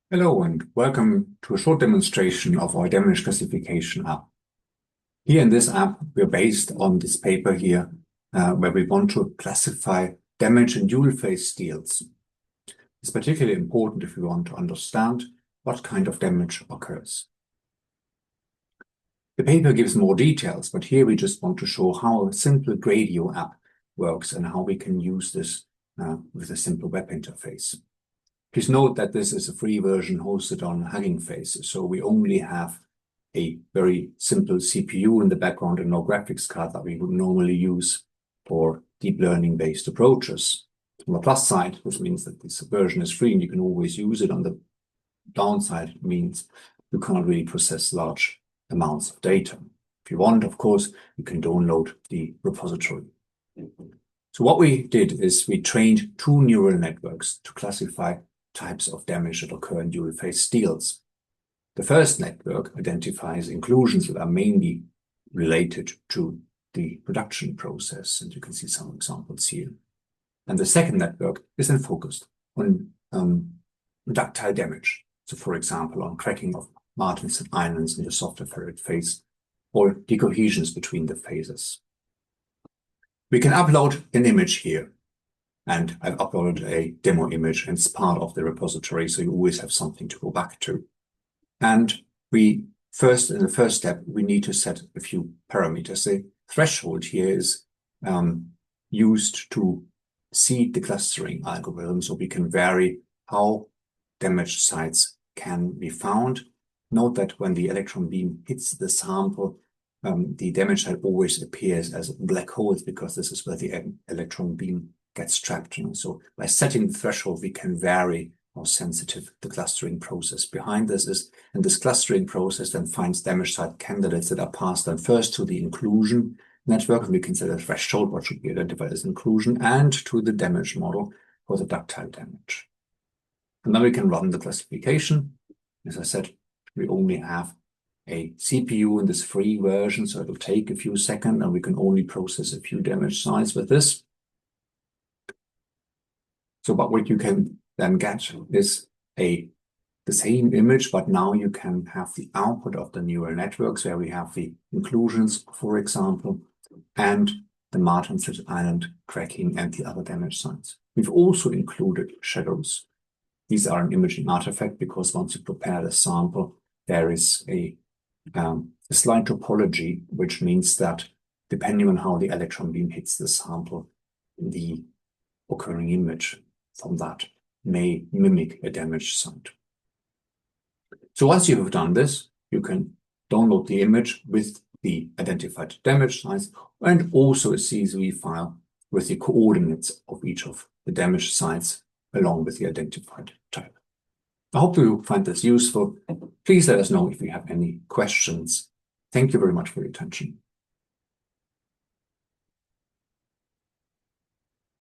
Hello and welcome to a short demonstration of our damage classification app. Here in this app, we're based on this paper here, where we want to classify damage in dual-phase steels. It's particularly important if we want to understand what kind of damage occurs. The paper gives more details, but here we just want to show how a simple Gradio app works and how we can use this with a simple web interface. Please note that this is a free version hosted on Huggingface, so we only have a very simple CPU in the background and no graphics card that we would normally use for deep learning-based approaches. On the plus side, this means that this version is free and you can always use it. On the downside, it means you cannot really process large amounts of data. If you want, of course, you can download the repository. So what we did is we trained two neural networks to classify types of damage that occur in dual-phase steels. The first network identifies inclusions that are mainly related to the production process, and you can see some examples here. And the second network is then focused on ductile damage. So, for example, on cracking of martens and islands in the softer ferrite phase, or decohesions between the phases. We can upload an image here. And I've uploaded a demo image, and it's part of the repository, so you always have something to go back to. And in the first step, we need to set a few parameters. The threshold here is used to seed the clustering algorithm, so we can vary how damaged sites can be found. Note that when the electron beam hits the sample, the damage site always appears as black holes, because this is where the electron beam gets trapped. So by setting the threshold, we can vary how sensitive the clustering process behind this is. And this clustering process then finds damage site candidates that are passed on first to the inclusion network, and we can set a threshold, what should be identified as inclusion, and to the damage model for the ductile damage. And then we can run the classification. As I said, we only have a CPU in this free version, so it'll take a few seconds, and we can only process a few damage sites with this. So what you can then get is the same image, but now you can have the output of the neural networks, where we have the inclusions, for example, and the martens island cracking and the other damage sites. We've also included shadows. These are an imaging artifact because once you prepare the sample, there is a slight topology, which means that depending on how the electron beam hits the sample, the occurring image from that may mimic a damaged site. So once you have done this, you can download the image with the identified damage sites and also a CSV file with the coordinates of each of the damaged sites along with the identified type. I hope you find this useful. Please let us know if you have any questions. Thank you very much for your attention.